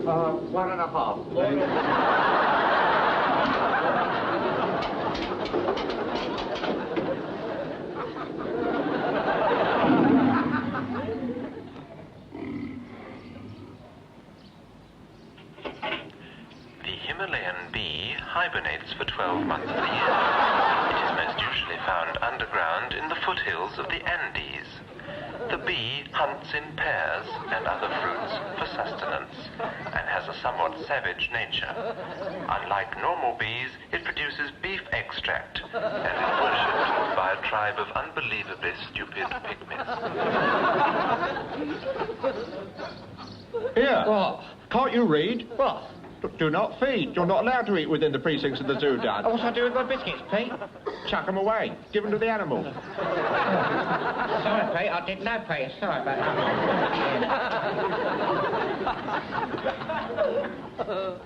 1.5, please. Himalayan bee hibernates for 12 months of the year. It is most usually found underground in the foothills of the Andes. The bee hunts in pears and other fruits for sustenance and has a somewhat savage nature. Unlike normal bees, it produces beef extract and is worshipped by a tribe of unbelievably stupid pygmies. Here. What? Can't you read? What? Do not feed. You're not allowed to eat within the precincts of the zoo, Dad. What's I do with my biscuits, Pete? Chuck them away. Give them to the animals. Sorry, Pete, I didn't know, Pete. Sorry about that.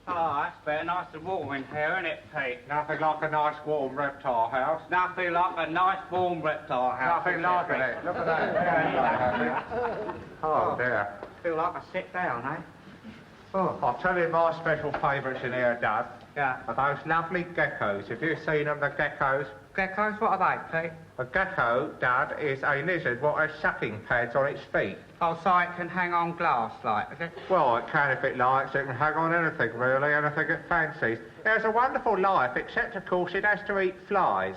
Oh, that's very nice and warm in here, isn't it, Pete? Nothing like a nice warm reptile house. Nothing like a nice warm reptile house. Nothing like it. Look at that. Oh, dear. Feel like I sit down, eh? Oh, I'll tell you my special favourites in here, Dad. Yeah. Are those lovely geckos. Have you seen them, the geckos? Geckos, what are they, Pete? A gecko, Dad, is a lizard what has sucking pads on its feet. Oh, so it can hang on glass, like, is it? Well, it can if it likes. It can hang on anything, really, anything it fancies. It has a wonderful life, except, of course, it has to eat flies.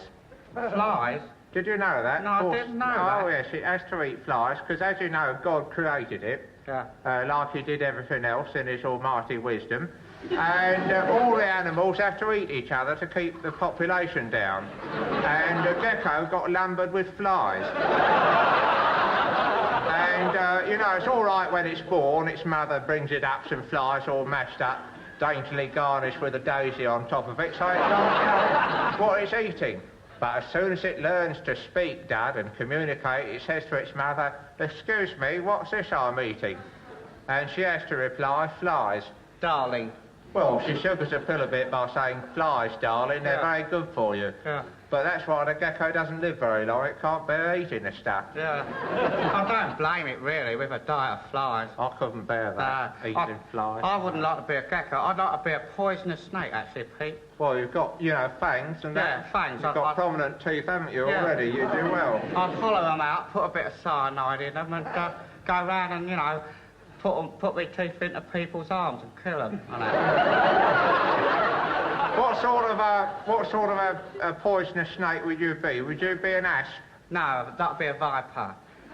Flies? Did you know that? No, I didn't know that. Oh, yes, it has to eat flies, because, as you know, God created it. Yeah. Like he did everything else in his almighty wisdom. And all the animals have to eat each other to keep the population down. And the gecko got lumbered with flies. And, you know, it's all right when it's born. Its mother brings it up some flies all mashed up, daintily garnished with a daisy on top of it, so it don't know what it's eating. But as soon as it learns to speak, Dad, and communicate, it says to its mother, "Excuse me, what's this I'm eating?" And she has to reply, "Flies." Darling. Well, she sugars the pill a bit by saying, "Flies, darling, they're very good for you." Yeah. But that's why the gecko doesn't live very long. It can't bear eating the stuff. Yeah. I don't blame it, really, with a diet of flies. I couldn't bear that, eating flies. I wouldn't like to be a gecko. I'd like to be a poisonous snake, actually, Pete. Well, you've got, you know, fangs and Yeah, that. fangs. You've got prominent teeth, haven't you, Yeah. already? You do well. I'd follow them out, put a bit of cyanide in them, and go round and, you know, put my teeth into people's arms and kill them. What sort of a poisonous snake would you be? Would you be an asp? No, that'd be a viper.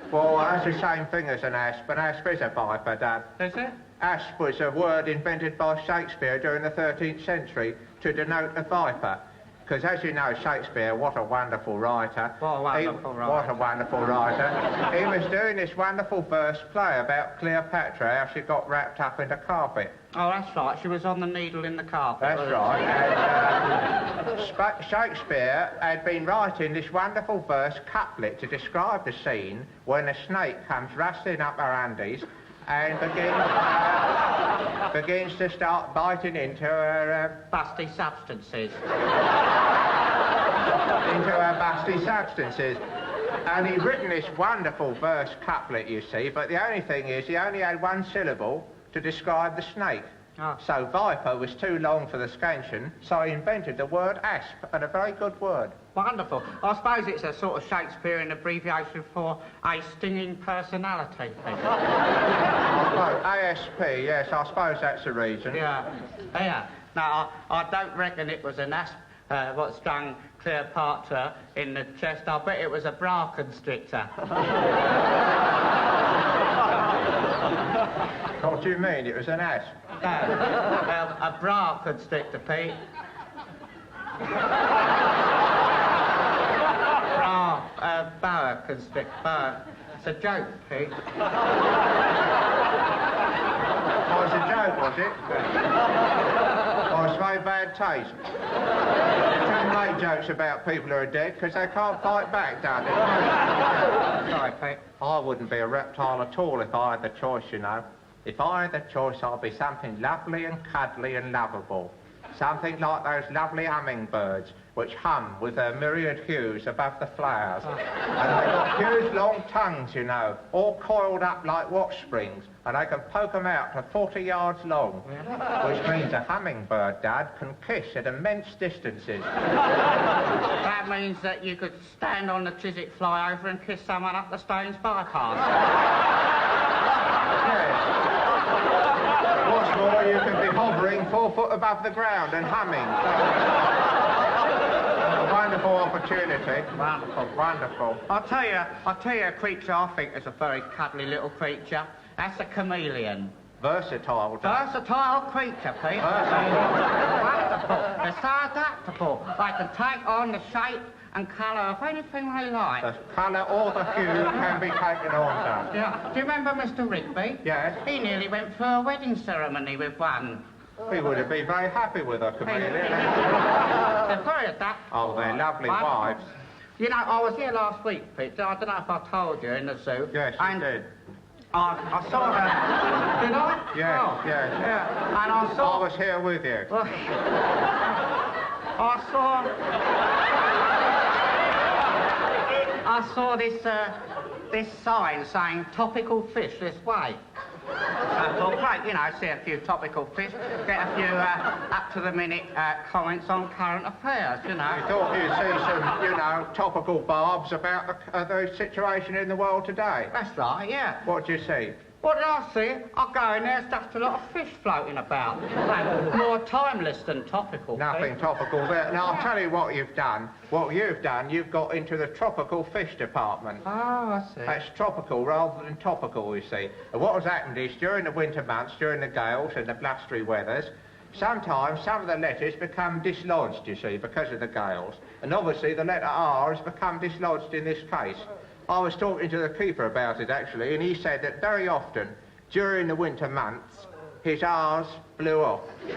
Well, that's the same thing as an asp. An asp is a viper, Dad. Is it? Asp was a word invented by Shakespeare during the 13th century to denote a viper. Because, as you know, Shakespeare, what a wonderful writer. What a wonderful writer. What a wonderful writer. He was doing this wonderful verse play about Cleopatra, how she got wrapped up in the carpet. Oh, that's right. She was on the needle in the carpet. That's right. And, Shakespeare had been writing this wonderful verse couplet to describe the scene when a snake comes rustling up her undies and begins to start biting into her... busty substances. into her busty substances. And he'd written this wonderful verse couplet, you see, but the only thing is he only had one syllable to describe the snake. Oh. So viper was too long for the scansion, so he invented the word asp, and a very good word. Wonderful. I suppose it's a sort of Shakespearean abbreviation for a stinging personality. ASP, yes, I suppose that's the reason. Yeah. Yeah. Now, I don't reckon it was an asp what stung Cleopatra in the chest. I bet it was a bra constrictor. What do you mean? It was an asp? A bra constrictor, Pete. Boa constrictor. It's a joke, Pete. Oh, it's a joke, was it? Oh, it's very bad taste. You shouldn't make jokes about people who are dead, because they can't fight back, darling. Sorry, Pete. I wouldn't be a reptile at all if I had the choice, you know. If I had the choice, I'd be something lovely and cuddly and lovable. Something like those lovely hummingbirds which hum with their myriad hues above the flowers. And they've got huge long tongues, you know, all coiled up like watch springs, and they can poke them out to 40 yards long. Which means a hummingbird, Dad, can kiss at immense distances. That means that you could stand on the Chiswick flyover and kiss someone up the Stones bypass. Yes. What's more, you can be hovering 4 foot above the ground and humming. A wonderful opportunity. Wonderful. Wonderful. I'll tell you a creature I think is a very cuddly little creature. That's a chameleon. Versatile, Dad. Versatile creature, Pete. Wonderful. They're so adaptable. They can take on the shape and colour of anything they like. The colour or the hue can be taken on, Dad. Yeah. Do you remember Mr. Rigby? Yes. He nearly went for a wedding ceremony with one. We would have been very happy with a chameleon. They're very adaptable. Oh, they're lovely Wonderful. wives. You know, I was here last week, Pete. I don't know if I told you in the zoo. Yes, you did. I saw her. Did I? Yes, Oh. yes. Yeah. And I I saw. was here with you. Well, I saw this sign saying topical fish this way. I thought, great, you know, see a few topical fish, get a few up-to-the-minute comments on current affairs, you know. I thought you'd see some, you know, topical barbs about the situation in the world today. That's right, yeah. What did you see? What did I see? I go in there, there's just a lot of fish floating about. Like, more timeless than topical. Nothing fish. topical there. Now, I'll tell you what you've done. What you've done, you've got into the tropical fish department. Oh, I see. That's tropical rather than topical, you see. And what has happened is, during the winter months, during the gales and the blustery weathers, sometimes some of the letters become dislodged, you see, because of the gales. And obviously the letter R has become dislodged in this case. I was talking to the keeper about it, actually, and he said that very often, during the winter months, his R's blew off. He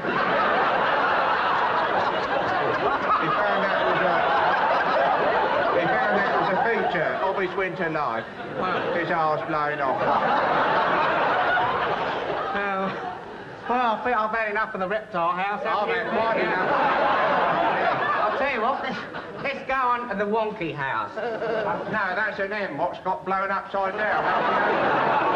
found that was a feature of his winter life. His R's blown off. Well, I think I've had enough of the reptile house. I've had quite enough. I'll tell you what, let's go on to the wonky house. No, that's an M. What's got blown upside down?